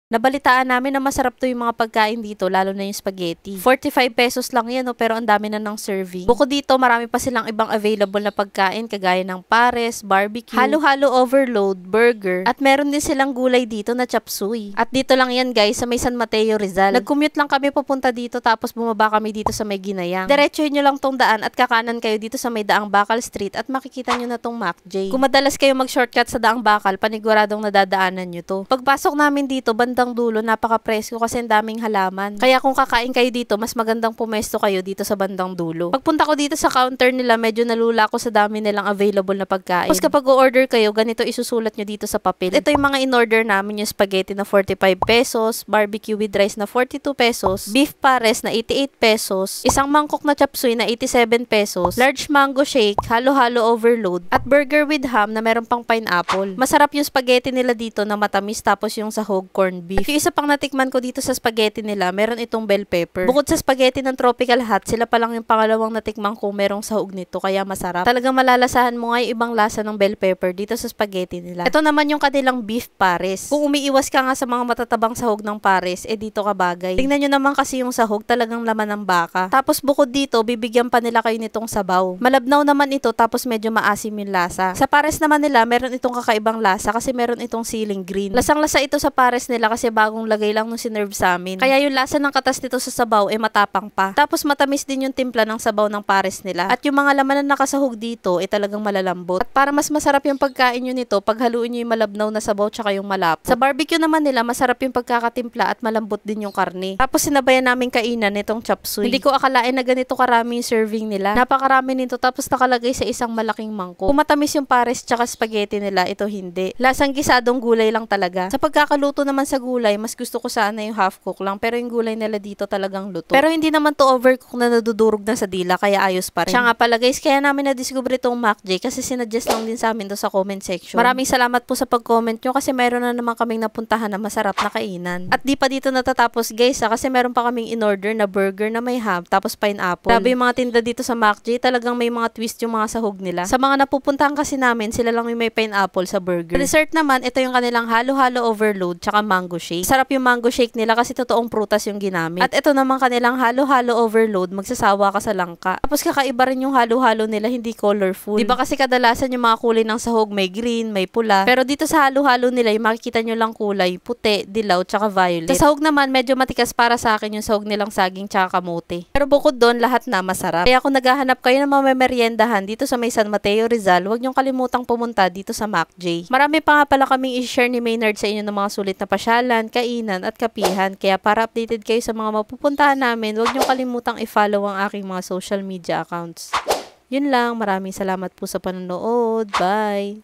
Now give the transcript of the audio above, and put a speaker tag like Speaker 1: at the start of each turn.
Speaker 1: Nabalitaan namin na masarap to yung mga pagkain dito, lalo na yung spaghetti. 45 pesos lang yan, no, pero ang dami na ng serving. Bukod dito, marami pa silang ibang available na pagkain, kagaya ng pares, barbecue, halo-halo overload, burger, at meron din silang gulay dito na chop suey. At dito lang yan guys, sa may San Mateo, Rizal. Nag-commute lang kami papunta dito, tapos bumaba kami dito sa may Ginayang. Diretsuhin nyo lang tong daan at kakanan kayo dito sa may Daang Bakal Street at makikita nyo na tong MacJ. Kung madalas kayo mag-shortcut sa Daang Bakal, paniguradong nadadaanan nyo to. Pagpasok namin dito, bandang dulo, napaka-presko kasi ang daming halaman. Kaya kung kakain kayo dito, mas magandang pumesto kayo dito sa bandang dulo. Pagpunta ko dito sa counter nila, medyo nalula ko sa dami nilang available na pagkain. Tapos kapag o-order kayo, ganito isusulat nyo dito sa papel. Ito yung mga in-order namin, yung spaghetti na 45 pesos, barbecue with rice na 42 pesos, beef pares na 88 pesos, isang mangkok na chop suey na 87 pesos, large mango shake, halo-halo overload, at burger with ham na meron pang pineapple. Masarap yung spaghetti nila dito na matamis, tapos yung sahog corned beef. Yung isa pang natikman ko dito sa spaghetti nila, meron itong bell pepper. Bukod sa spaghetti ng Tropical Hut, sila pa lang yung pangalawang natikman ko merong sahog nito, kaya masarap. Talagang malalasahan mo nga yung ibang lasa ng bell pepper dito sa spaghetti nila. Ito naman yung kanilang beef pares. Kung umiiwas ka nga sa mga matatabang sahog ng pares, dito ka bagay. Tingnan nyo naman kasi yung sahog, talagang laman ng baka. Tapos bukod dito, bibigyan pa nila kayo nitong sabaw. Malabnaw naman ito, tapos medyo maasim yung lasa. Sa pares naman nila, meron itong kakaibang lasa kasi meron itong ceiling green. Lasang-lasa ito sa pares nila kasi bagong lagay lang nung sinerve sa amin. Kaya yung lasa ng katas nito sa sabaw matapang pa. Tapos matamis din yung timpla ng sabaw ng pares nila. At yung mga laman na nakasahog dito talagang malalambot. At para mas masarap yung pagkain nyo nito, paghaluin nyo yung malabnaw na sabaw tsaka yung malapot. Sa barbecue naman nila, masarap yung pagkakatimpla at malambot din yung karne. Tapos sinabayan namin kainan nitong chop suey. Hindi ko akalain na ganito karami yung serving nila. Napakarami nito, tapos nakalagay sa isang malaking mangkok. Kung matamis yung pares tsaka spaghetti nila, ito hindi. Lasang gisadong gulay lang talaga. Sa pagkakaluto naman sa gulay, mas gusto ko sana yung half cook lang, pero yung gulay nila dito talagang luto. Pero hindi naman to overcook na nadudurog na sa dila, kaya ayos pa rin. Siya nga pala guys, kaya namin na-discover itong MacJ kasi sinuggest lang din sa amin to sa comment section. Maraming salamat po sa pag-comment nyo kasi meron na naman kaming napuntahan na masarap na kainan. At di pa dito natatapos guys kasi meron pa kaming in-order na burger na may ham tapos pineapple. Grabe yung mga tinda dito sa MacJ, talagang may mga twist yung mga sahog nila. Sa mga napupuntahan kasi namin, sila lang yung may pineapple sa burger. Sa dessert naman, ito yung kanilang halo-halo overload tsaka mango shake. Sarap yung mango shake nila kasi totoong prutas yung ginamit. At ito naman kanilang halo-halo overload, magsasawa ka sa langka. Tapos kakaiba rin yung halo-halo nila, hindi colorful. Diba kasi kadalasan yung mga kulay ng sahog may green, may pula. Pero dito sa halo-halo nila, yung makikita nyo lang kulay, puti, dilaw, tsaka violet. Sa sahog naman, medyo matikas para sa akin yung sahog nilang saging tsaka kamote. Pero bukod doon, lahat na masarap. Kaya kung naghahanap kayo ng mga meriendahan dito sa may San Mateo, Rizal, huwag nyong kalimutang pumunta dito sa MacJ. Marami pa nga pala kaming i-share ni Maynard sa inyo ng mga sulit na pasyalan, kainan, at kapihan. Kaya para updated kayo sa mga mapupuntahan namin, huwag nyong kalimutang i-follow ang aking mga social media accounts. Yun lang, maraming salamat po sa panonood. Bye!